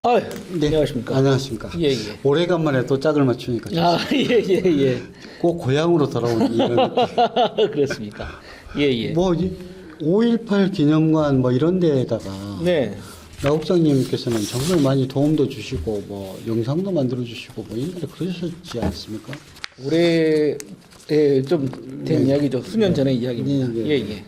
아, 네, 안녕하십니까. 안녕하십니까. 예, 예. 오래간만에 또 짝을 맞추니까 아, 예, 예, 예. 꼭 고향으로 돌아오는 이런 그렇습니까. 예, 예. 뭐 5.18 기념관 뭐 이런 데에다가 네. 나국장님께서는 정말 많이 도움도 주시고 뭐 영상도 만들어 주시고 뭐 옛날에 그러셨지 않습니까? 올해 좀 된 이야기죠. 수년 전의 이야기입니다. 네, 네. 예, 예.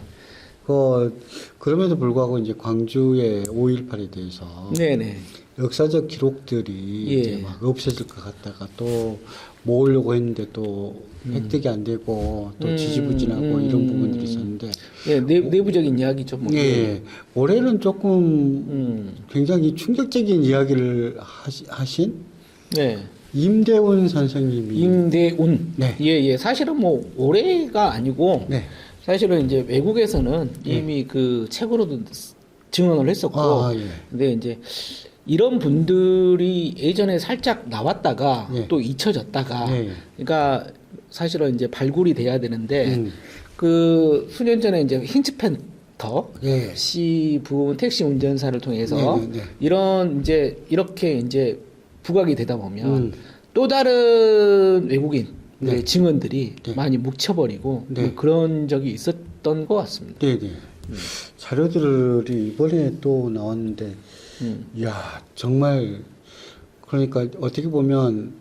그럼에도 불구하고 이제 광주의 5.18에 대해서 네, 네. 역사적 기록들이 예. 이제 막 없어질 것 같다가 또 모으려고 했는데 또 획득이 안 되고 또 지지부진하고 이런 부분들이 있었는데 예, 내부적인 이야기죠. 뭐. 예, 올해는 조금 굉장히 충격적인 이야기를 하신 네. 임대훈 선생님이 임대운. 네. 예, 예. 사실은 뭐 올해가 아니고 네. 사실은 이제 외국에서는 이미 그 책으로도 증언을 했었고 아, 예. 근데 이제 이런 분들이 예전에 살짝 나왔다가 예. 또 잊혀졌다가 예. 그러니까 사실은 이제 발굴이 돼야 되는데 음. 그 수년 전에 이제 힌츠팬터 예. 씨 부분 택시 운전사를 통해서 네, 네, 네. 이런 이제 이렇게 이제 부각이 되다 보면 또 다른 외국인 네. 증언들이 네. 많이 묻혀버리고 네. 뭐 그런 적이 있었던 것 같습니다. 네네. 자료들이 이번에 또 나왔는데, 이야, 정말, 그러니까 어떻게 보면,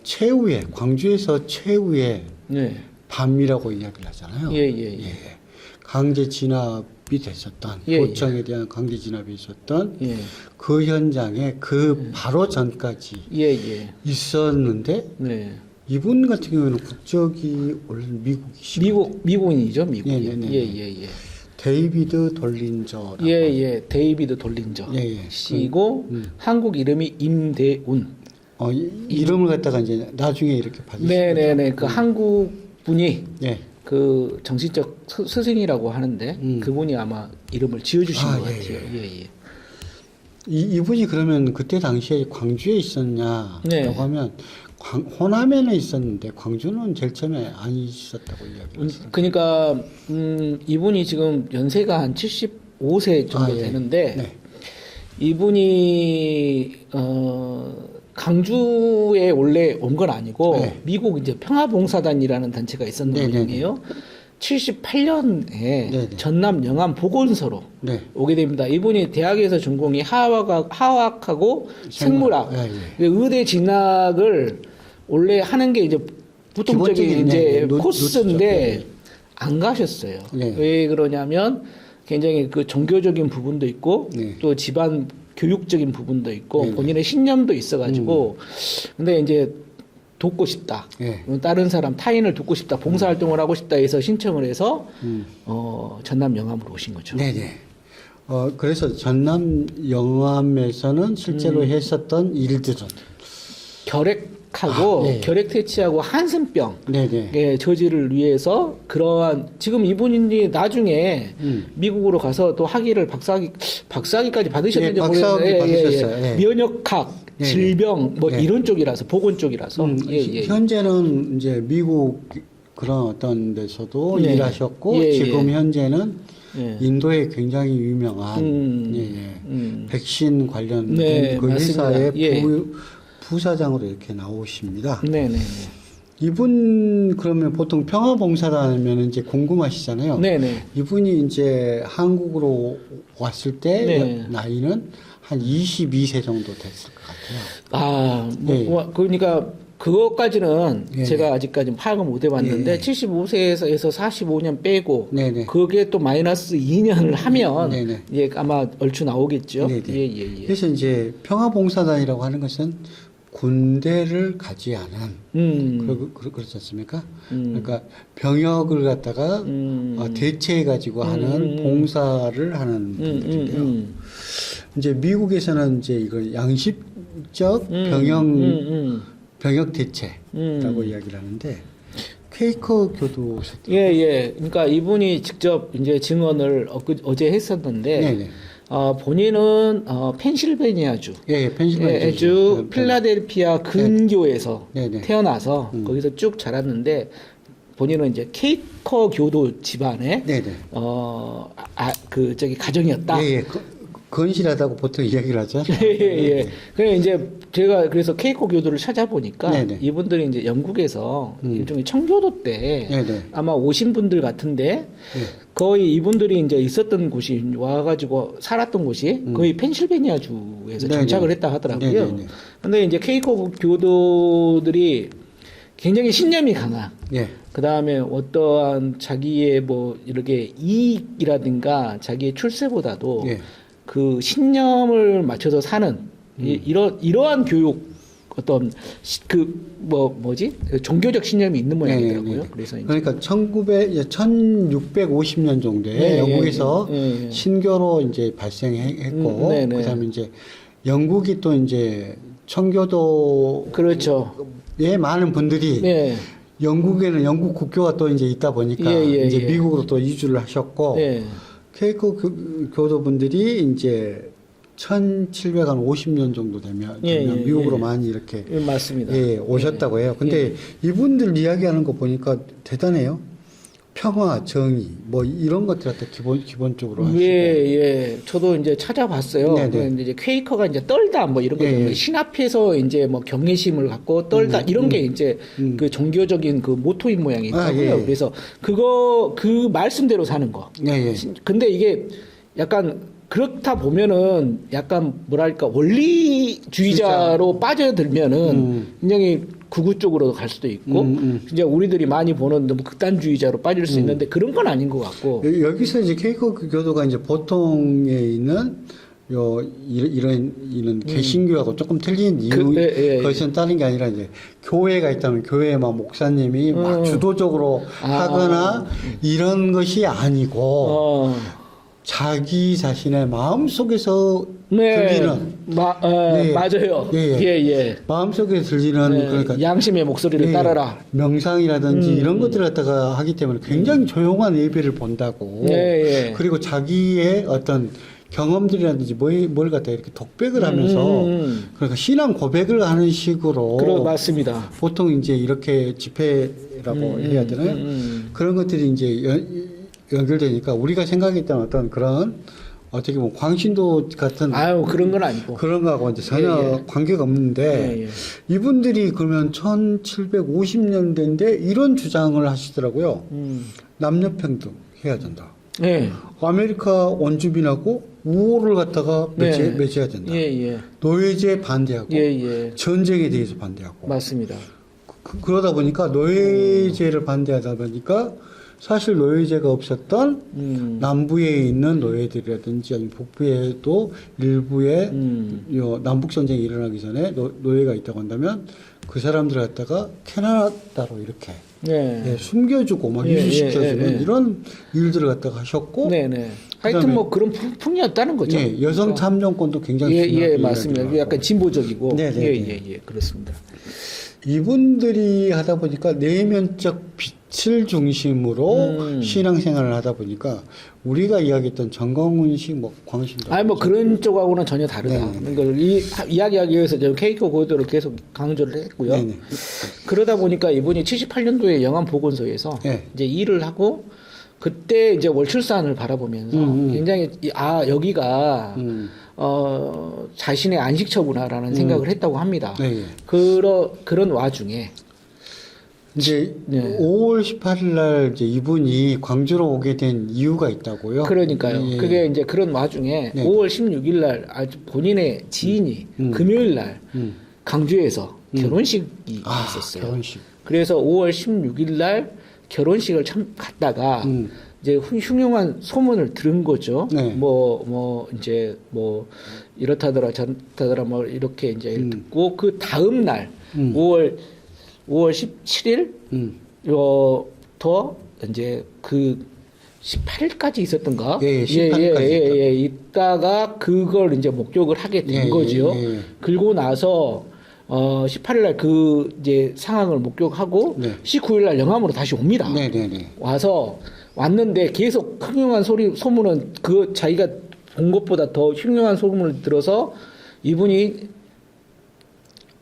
최후의, 광주에서 최후의 네. 밤이라고 이야기를 하잖아요. 예, 예, 예. 강제 진압이 됐었던, 예, 도청에 대한 강제 진압이 있었던 예. 그 현장에 그 바로 전까지 예, 예. 있었는데, 네. 이분 같은 경우는 국적이 원래 미국이시고 미국인이죠, 미국인. 네, 네, 네. 예, 예, 예. 데이비드 돌린저라고. 예, 예. 데이비드 돌린저 예, 예. 씨고 한국 이름이 임대운. 이름을 갖다가 이제 나중에 이렇게 받으신 네, 네, 거죠? 네. 그 한국 분이 예. 그 정신적 스승이라고 하는데 그분이 아마 이름을 지어주신 아, 것 예, 같아요. 예, 예. 이분이 그러면 그때 당시에 광주에 있었냐라고 네. 하면 호남에는 있었는데 광주는 제일 처음에 안 있었다고 이야기했어요. 그러니까 이분이 지금 연세가 한 75세 정도 아, 예. 되는데 네. 이분이 강주에 원래 온 건 아니고 네. 미국 이제 평화봉사단이라는 단체가 있었는 네, 네, 모양이에요. 78년에 네. 전남 영암 보건소로 네. 오게 됩니다. 이분이 대학에서 전공이 화학하고 생물학, 예, 의대 진학을 원래 하는 게 이제 보통적인 기본적인, 이제 네, 코스인데 노트죠. 안 가셨어요. 네. 왜 그러냐면 굉장히 그 종교적인 부분도 있고 네. 또 집안 교육적인 부분도 있고 네, 네. 본인의 신념도 있어가지고 근데 이제 돕고 싶다. 네. 다른 사람 타인을 돕고 싶다. 봉사활동을 하고 싶다 해서 신청을 해서 전남 영암으로 오신 거죠. 네네. 그래서 전남 영암에서는 실제로 했었던 일들은 결핵하고 네. 결핵 퇴치하고 한센병 네네. 예, 저지를 위해서 그러한 지금 이분이 나중에 미국으로 가서 또 학위를 박사학위까지 받으셨는지 예, 박사학위 모르겠는데 받으셨어요. 예. 면역학, 네, 질병 뭐 네. 이런 쪽이라서 보건 쪽이라서 예, 예. 현재는 이제 미국 그런 어떤 데서도 네. 일하셨고 예, 지금 예. 현재는 예. 인도에 굉장히 유명한 예, 예. 백신 관련 네, 그 맞습니다. 회사의 예. 부사장으로 이렇게 나오십니다. 네, 네, 이분 그러면 보통 평화봉사단 하면 이제 궁금하시잖아요. 네, 네. 이분이 이제 한국으로 왔을 때 네. 나이는 한 22세 정도 됐을 것 같아요. 아, 네. 그러니까 그것까지는 예. 제가 아직까지 파악을 못 해봤는데 예. 75세에서 45년 빼고 네네. 그게 또 마이너스 2년을 하면 네네. 이제 아마 얼추 나오겠죠. 네네. 예, 예, 예. 그래서 이제 평화봉사단이라고 하는 것은 군대를 가지 않은 그렇지 않습니까? 그러니까 병역을 갖다가 대체해 가지고 하는 봉사를 하는 분들인데요. 이제 미국에서는 이제 이걸 양식적 병역 대체라고 이야기를 하는데 퀘이커 교도 예, 예. 그러니까 이분이 직접 이제 증언을 어제 했었는데 네네. 본인은 펜실베니아주, 예, 펜실베니아주 주 필라델피아 근교에서 네네. 태어나서 거기서 쭉 자랐는데 본인은 이제 케이커 교도 집안의 네네. 그 저기 가정이었다. 예, 예. 건실하다고 보통 이야기를 하죠. 예. 그래 이제 제가 그래서 케이코 교도를 찾아보니까 네네. 이분들이 이제 영국에서 일종의 청교도 때 네네. 아마 오신 분들 같은데 거의 이분들이 이제 있었던 곳이 와가지고 살았던 곳이 거의 펜실베니아주에서 네네. 정착을 했다 하더라고요. 네네네. 근데 이제 케이코 교도들이 굉장히 신념이 강한. 예. 그 다음에 어떠한 자기의 뭐 이렇게 이익이라든가 자기의 출세보다도 예. 그 신념을 맞춰서 사는 이러한 교육 어떤 뭐지 종교적 신념이 있는 모양이더라고요. 네네네. 그래서 이제 그러니까 1650년 정도에 영국에서 신교로 이제 발생했고 네네. 그다음에 이제 영국이 또 이제 청교도 그렇죠. 예, 많은 분들이 네. 영국에는 영국 국교가 또 이제 있다 보니까 이제 예. 미국으로 또 이주를 하셨고 네. 케이크 교도분들이 이제 1750년 정도 되면 미국으로 많이 이렇게 맞습니다. 예, 오셨다고 해요. 근데 이분들 이야기하는 거 보니까 대단해요. 평화, 정의, 뭐 이런 것들 갖다 기본적으로 하시고. 예. 저도 이제 찾아봤어요. 네네. 근데 이제 퀘이커가 이제 떨다 뭐 이런 거 때문에 신 앞에서 이제 뭐 경외심을 갖고 떨다 이런 게 이제 그 종교적인 그 모토인 모양이 있다고요. 그래서 그 말씀대로 사는 거. 예. 근데 이게 약간 그렇다 보면은 약간 뭐랄까 원리주의자로 빠져들면은 굉장히 극우 쪽으로 갈 수도 있고 이제 우리들이 많이 보는 너무 극단주의자로 빠질 수 있는데 그런 건 아닌 것 같고 여기서 이제 케이크 교도가 이제 보통에 있는 이런 개신교하고 조금 틀린 것은 다른 게 아니라 이제 교회가 있다면 교회에 막 목사님이 막 주도적으로 하거나 이런 것이 아니고 자기 자신의 마음 속에서 들리는 맞아요. 예. 마음 속에 들리는 그러니까 양심의 목소리를 따라라. 명상이라든지 이런 것들을 갖다가 하기 때문에 굉장히 조용한 예배를 본다고. 그리고 자기의 어떤 경험들이라든지 뭘 갖다 이렇게 독백을 하면서 그러니까 신앙 고백을 하는 식으로 맞습니다. 보통 이제 이렇게 집회라고 해야 되나요? 그런 것들이 이제 연결되니까 우리가 생각했던 어떤 그런 어떻게 보면 광신도 같은 그런 건 아니고 그런 거하고 이제 전혀 관계가 없는데 이분들이 그러면 1750년대인데 이런 주장을 하시더라고요. 남녀 평등 해야 된다. 아메리카 원주민하고 우호를 갖다가 맺어야 된다. 노예제 반대하고 전쟁에 대해서 반대하고 맞습니다. 그러다 보니까 노예제를 반대하다 보니까 사실 노예제가 없었던 남부에 있는 노예들이라든지 아니면 북부에도 일부의 남북 전쟁이 일어나기 전에 노예가 있다고 한다면 그 사람들을 갖다가 캐나다로 이렇게 숨겨주고 막 이주시켜주는 이런 일들을 갖다가 하셨고 하여튼 뭐 그런 풍이었다는 거죠. 여성 참정권도 굉장히 맞습니다. 약간 진보적이고 그렇습니다. 이분들이 하다 보니까 내면적 빛을 중심으로 신앙생활을 하다 보니까 우리가 이야기했던 정광훈식 뭐 광신도 뭐 그런 쪽하고는 전혀 다르다. 그걸 이야기하기 위해서 저는 케이크 고도를 계속 강조를 했고요. 그러다 보니까 이분이 78년도에 영암 보건소에서 이제 일을 하고 그때 이제 월출산을 바라보면서 굉장히 여기가 자신의 안식처구나라는 생각을 했다고 합니다. 그런 와중에 이제 5월 18일 날 이제 이분이 광주로 오게 된 이유가 있다고요. 그러니까요. 그게 이제 그런 와중에 5월 16일 날 본인의 지인이 금요일 날 강주에서 결혼식이 있었어요. 결혼식. 그래서 5월 16일 날 결혼식을 갔다가 이제 흉흉한 소문을 들은 거죠. 이제 이렇다더라 저렇다더라 뭐 이렇게 이제 듣고 그 다음 날 5월 17일 더 이제 그 18일까지 있었던가? 18일까지 있다가 그걸 이제 목격을 하게 된 거죠. 그리고 나서 18일 날 그 이제 상황을 목격하고 19일 날 영암으로 다시 옵니다. 왔는데 계속 흉흉한 소문은 그 자기가 본 것보다 더 흉흉한 소문을 들어서 이분이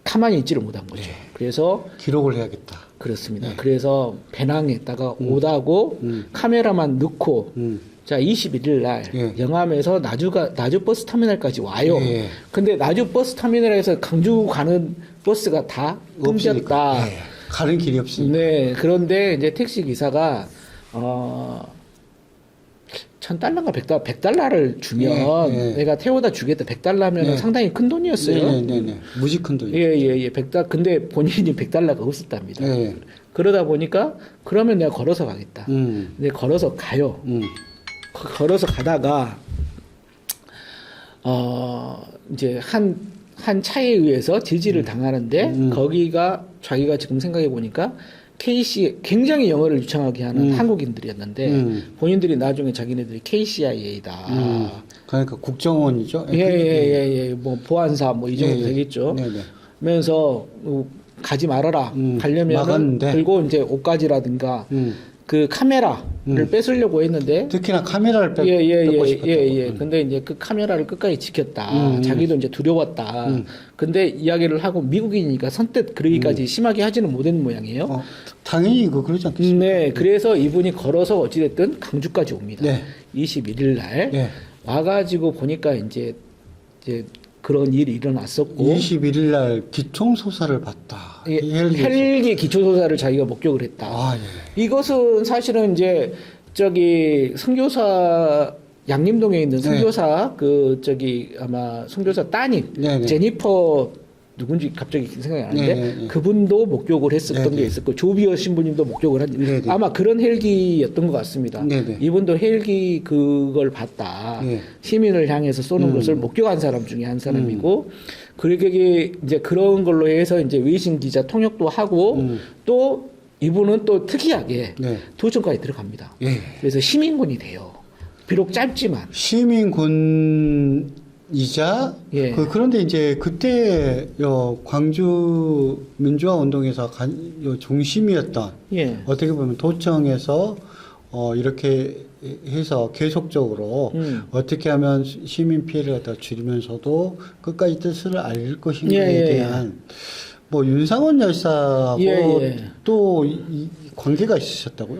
가만히 있지를 못한 거죠. 그래서 기록을 해야겠다. 그렇습니다. 그래서 배낭에다가 오다고 카메라만 넣고 자, 21일 날 예. 영암에서 나주 버스 터미널까지 와요. 예. 근데 나주 버스 터미널에서 강주 가는 버스가 다 끊겼다. 없으니까. 예. 가는 길이 없으니까. 네. 그런데 이제 택시 기사가 $1,000가 $100를 주면 예, 예. 내가 태워다 주겠다. $100면 네. 상당히 큰 돈이었어요. 네. 무지 큰 돈이죠. 예. 근데 본인이 $100가 없었답니다. 예. 그러다 보니까 그러면 내가 걸어서 가겠다. 근데 걸어서 가요. 걸어서 가다가 이제 한 차에 의해서 질질을 당하는데 거기가 자기가 지금 생각해 보니까 KC 굉장히 영어를 유창하게 하는 한국인들이었는데 본인들이 나중에 자기네들이 KCIA다. 그러니까 국정원이죠. 예. 뭐 보안사 뭐 이 정도 예, 예. 되겠죠. 네네. 면서 가지 말아라. 가려면은 막았는데. 그리고 이제 옷가지라든가 그 카메라를 뺏으려고 했는데 특히나 카메라를 뺏고 싶었다고. 예. 근데 이제 그 카메라를 끝까지 지켰다. 자기도 이제 두려웠다. 근데 이야기를 하고 미국이니까 선뜻 그러기까지 심하게 하지는 못했는 모양이에요. 당연히 그러지 않겠습니까? 네. 그래서 이분이 걸어서 어찌됐든 강주까지 옵니다. 네. 21일 날 네. 와가지고 보니까 이제 그런 일이 일어났었고 21일 날 기총소사를 봤다. 예, 헬기에서. 헬기 기초조사를 자기가 목격을 했다. 아, 예. 이것은 사실은 이제 저기 선교사 양림동에 있는 선교사 아마 선교사 따님 네네. 제니퍼 누군지 갑자기 생각이 안 나는데 네네. 그분도 목격을 했었던 네네. 게 있었고 조비어 신부님도 목격을 한 네네. 아마 그런 헬기였던 것 같습니다. 네네. 이분도 헬기 그걸 봤다. 네. 시민을 향해서 쏘는 것을 목격한 사람 중에 한 사람이고 그렇게 이제 그런 걸로 해서 이제 외신 기자 통역도 하고 또 이분은 또 특이하게 네. 도청까지 들어갑니다. 예. 그래서 시민군이 돼요. 비록 짧지만. 시민군이자 예. 그런데 이제 그때 광주 민주화 운동에서 중심이었던 예. 어떻게 보면 도청에서 이렇게 해서 계속적으로 어떻게 하면 시민 피해를 갖다 줄이면서도 끝까지 뜻을 알릴 것인가에 대한 뭐 윤상원 열사하고 또 이 관계가 있으셨다고요?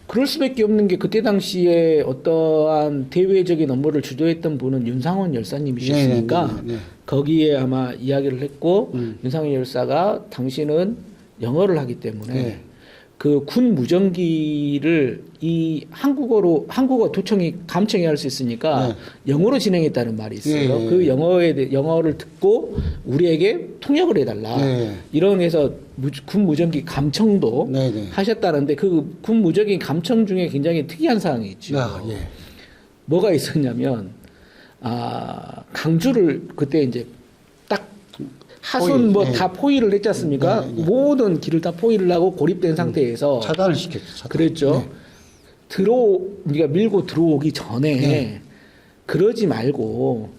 그럴 수밖에 없는 게 그때 당시에 어떠한 대외적인 업무를 주도했던 분은 윤상원 열사님이셨으니까 네. 거기에 아마 이야기를 했고 윤상원 열사가 당신은 영어를 하기 때문에 그 군 무전기를 이 한국어 도청이 감청이 할 수 있으니까 영어로 진행했다는 말이 있어요. 그 영어를 듣고 우리에게 통역을 해달라. 이런 해서 군 무전기 감청도 하셨다는데 그 군 무전기 감청 중에 굉장히 특이한 사항이 있죠. 뭐가 있었냐면 강주를 그때 이제 딱 하순 뭐 다 포위를 했지 않습니까? 모든 길을 다 포위를 하고 고립된 상태에서 차단을 시켰죠. 그랬죠. 우리가 밀고 들어오기 전에 그러지 말고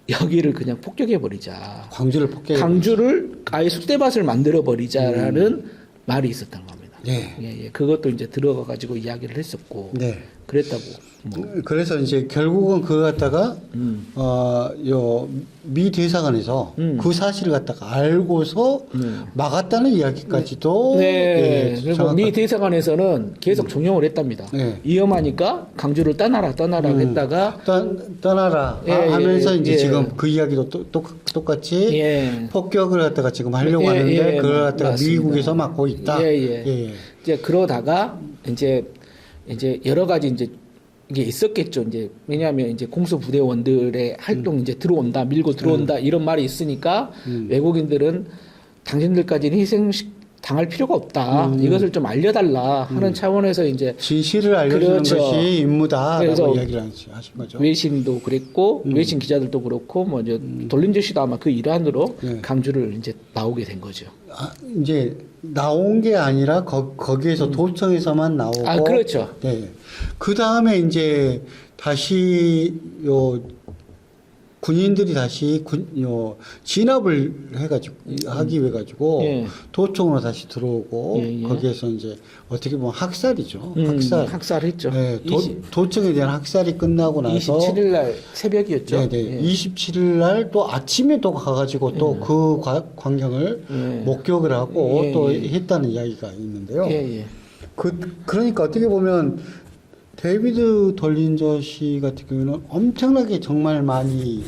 여기를 그냥 폭격해 버리자. 강주를 아예 쑥대밭을 만들어 버리자라는 말이 있었던 겁니다. 그것도 이제 들어가 가지고 이야기를 했었고 그랬다고. 그래서 이제 결국은 그거 갖다가 미 대사관에서 그 사실을 갖다가 알고서 막았다는 이야기까지도 그리고 미 대사관에서는 계속 종용을 했답니다. 위험하니까 강주를 떠나라 했다가 떠나라 하면서 이제 지금 그 이야기도 똑같이 폭격을 갖다가 지금 하려고 하는데 그걸 갖다가 맞습니다. 미국에서 막고 있다. 이제 그러다가 이제 여러 가지 이제 이게 있었겠죠. 이제 왜냐하면 이제 공수부대원들의 활동 이제 들어온다, 밀고 들어온다 이런 말이 있으니까 외국인들은 당신들까지는 희생 당할 필요가 없다. 이것을 좀 알려달라 하는 차원에서 이제 진실을 알려주는 것이 임무다라고 이야기를 하신 거죠. 외신도 그랬고 외신 기자들도 그렇고 뭐 이제 돌림조 씨도 아마 그 일환으로 강주를 이제 나오게 된 거죠. 이제 나온 게 아니라 거기에서 도청에서만 나오고. 그렇죠. 그 다음에 이제 다시 군인들이 다시 진압을 해가지고 하기 위해 가지고 도청으로 다시 들어오고 거기에서 이제 어떻게 보면 학살이죠. 학살했죠. 도청에 대한 학살이 끝나고 나서 27일 날 새벽이었죠. 27일 날 또 아침에 또 가가지고 또 그 광경을 목격을 하고 또 했다는 이야기가 있는데요. 그러니까 어떻게 보면 데이비드 돌린저 씨 같은 경우는 엄청나게 정말 많이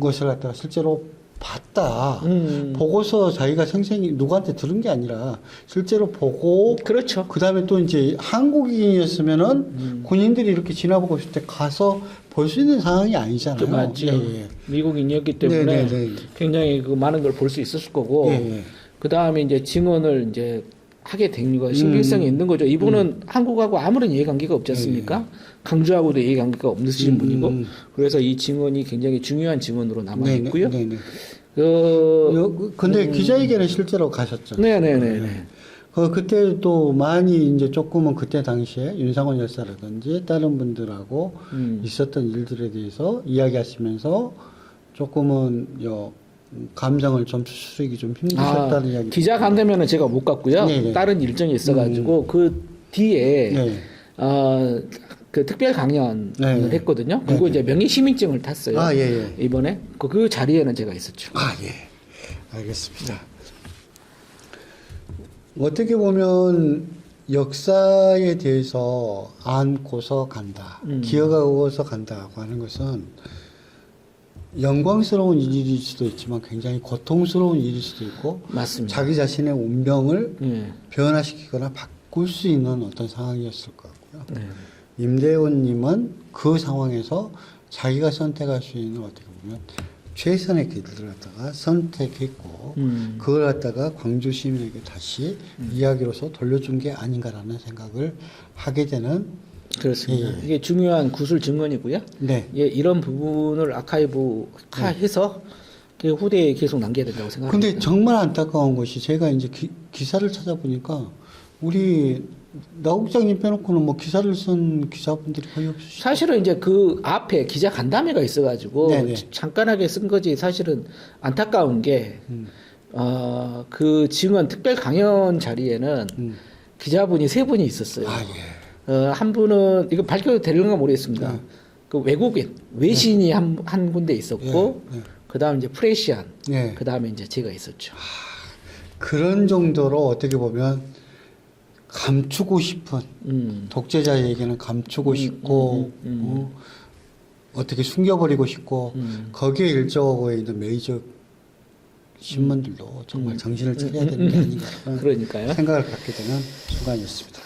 것을 갖다가 실제로 봤다. 보고서 자기가 생생히 누구한테 들은 게 아니라 실제로 보고 그렇죠. 그다음에 또 이제 한국인이었으면은 군인들이 이렇게 지나보고 있을 때 가서 볼 수 있는 상황이 아니잖아요. 맞죠. 예, 예. 미국인이었기 때문에 네. 굉장히 그 많은 걸 볼 수 있었을 거고 예. 그 다음에 이제 증언을 이제 하게 된 이유가 신빙성이 있는 거죠. 이분은 한국하고 아무런 이해관계가 없지 않습니까? 강주하고도 이해관계가 없으신 분이고 그래서 이 증언이 굉장히 중요한 증언으로 남아 있고요. 근데 기자회견에 실제로 가셨죠. 네네네. 그때 또 많이 이제 조금은 그때 당시에 윤상원 열사라든지 다른 분들하고 있었던 일들에 대해서 이야기하시면서 조금은 감정을 좀 추스르기 좀 힘드셨다는 이야기. 기자 간다면은 제가 못 갔고요. 네네. 다른 일정이 있어가지고 그 뒤에 네. 그 특별 강연을 네. 했거든요. 그리고 이제 명예 시민증을 탔어요. 예. 이번에 그 자리에는 제가 있었죠. 예. 알겠습니다. 어떻게 보면 역사에 대해서 안고서 간다, 기억하고서 간다고 하는 것은 영광스러운 일일 수도 있지만 굉장히 고통스러운 일일 수도 있고 맞습니다. 자기 자신의 운명을 변화시키거나 바꿀 수 있는 어떤 상황이었을 것 같고요. 임대원님은 그 상황에서 자기가 선택할 수 있는 어떻게 보면 최선의 길을 갖다가 선택했고 그걸 갖다가 광주 시민에게 다시 이야기로서 돌려준 게 아닌가라는 생각을 하게 되는 그렇습니다. 이게 중요한 구술 증언이고요. 네. 예, 이런 부분을 아카이브화해서 후대에 계속 남겨야 된다고 생각합니다. 근데 정말 안타까운 것이 제가 이제 기사를 찾아보니까 우리 나국장님 빼놓고는 뭐 기사를 쓴 기자분들이 거의 없으시죠. 사실은 이제 그 앞에 기자 간담회가 있어가지고 네네. 잠깐하게 쓴 거지 사실은 안타까운 게 그 증언 특별 강연 자리에는 기자분이 3분이 있었어요. 한 분은 이거 밝혀도 되는가 모르겠습니다. 그 외국인 외신이 한 군데 있었고 그 다음 이제 프레시안 그 다음에 이제 제가 있었죠. 그런 정도로 어떻게 보면 감추고 싶은 독재자에게는 감추고 싶고 어떻게 숨겨버리고 싶고 거기에 일조하고 있는 메이저 신문들도 정말 정신을 차려야 되는 게 아닌가 그러니까요. 생각을 갖게 되는 순간이었습니다.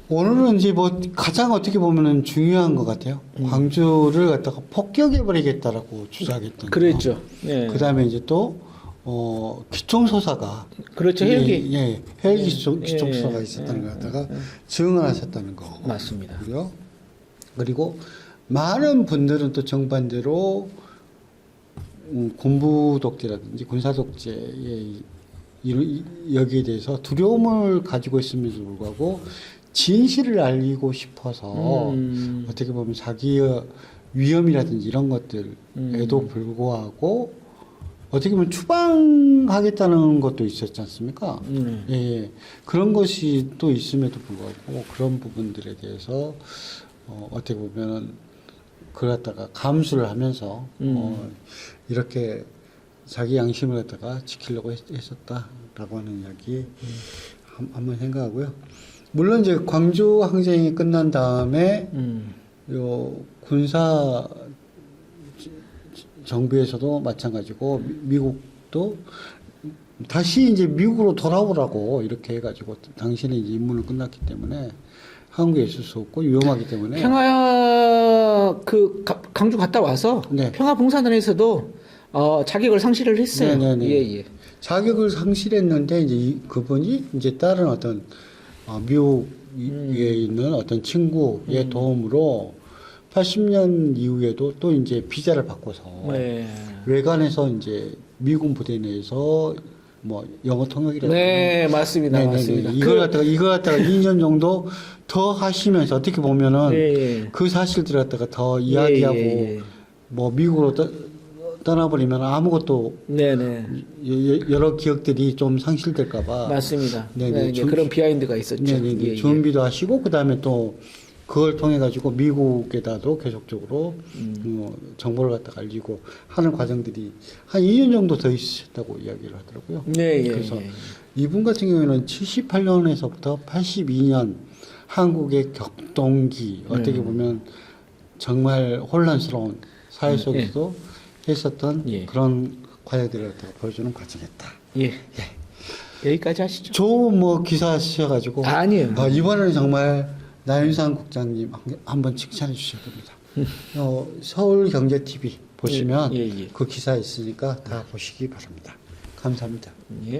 오늘은 이제 뭐 가장 어떻게 보면은 중요한 것 같아요. 광주를 갖다가 폭격해버리겠다라고 주장했던. 그랬죠. 예. 그 다음에 이제 또 기총소사가 그렇죠. 헬기. 헬기 기총소사가 있었다는 걸 갖다가 증언하셨다는 거. 맞습니다. 그리고 많은 분들은 또 정반대로 군부 독재라든지 군사 독재의 여기에 대해서 두려움을 가지고 있음에도 불구하고 진실을 알리고 싶어서 어떻게 보면 자기의 위험이라든지 이런 것들에도 불구하고 어떻게 보면 추방하겠다는 것도 있었지 않습니까? 예, 그런 것이 또 있음에도 불구하고 그런 부분들에 대해서 어떻게 보면은 그걸 갖다가 감수를 하면서 이렇게 자기 양심을 갖다가 지키려고 했었다라고 하는 이야기 한번 생각하고요. 물론 이제 광주 항쟁이 끝난 다음에 요 군사 정부에서도 마찬가지고 미국도 다시 이제 미국으로 돌아오라고 이렇게 해가지고 당신의 이제 임무는 끝났기 때문에 한국에 있을 수 없고 위험하기 때문에 광주 갔다 와서 네. 평화봉사단에서도 자격을 상실을 했어요. 네네네. 예. 자격을 상실했는데 이제 그분이 이제 다른 어떤 미국에 있는 어떤 친구의 도움으로 80년 이후에도 또 이제 비자를 바꿔서 외관에서 이제 미군 부대 내에서 뭐 영어 통역이라든지 네, 맞습니다. 맞습니다. 이거 갖다가 2년 정도 더 하시면서 어떻게 보면은 그 사실들 갖다가 더 이야기하고 뭐 미국으로 떠나버리면 아무것도 여러 기억들이 좀 상실될까봐 맞습니다. 그런 비하인드가 있었죠. 준비도 하시고 그 다음에 또 그걸 통해 가지고 미국에다도 계속적으로 정보를 갖다가 알리고 하는 과정들이 한 2년 정도 더 있으셨다고 이야기를 하더라고요. 그래서 이분 같은 경우에는 78년에서부터 82년 한국의 격동기 어떻게 보면 정말 혼란스러운 사회 속에서도 했었던 그런 과제들을 보여주는 과정이었다. 예. 여기까지 하시죠. 좋은 뭐 기사 쓰셔가지고 아니에요. 이번에는 정말 나윤상 국장님 한번 칭찬해 주셔야 됩니다. 서울경제TV 보시면 그 기사 있으니까 다 보시기 바랍니다. 감사합니다. 예.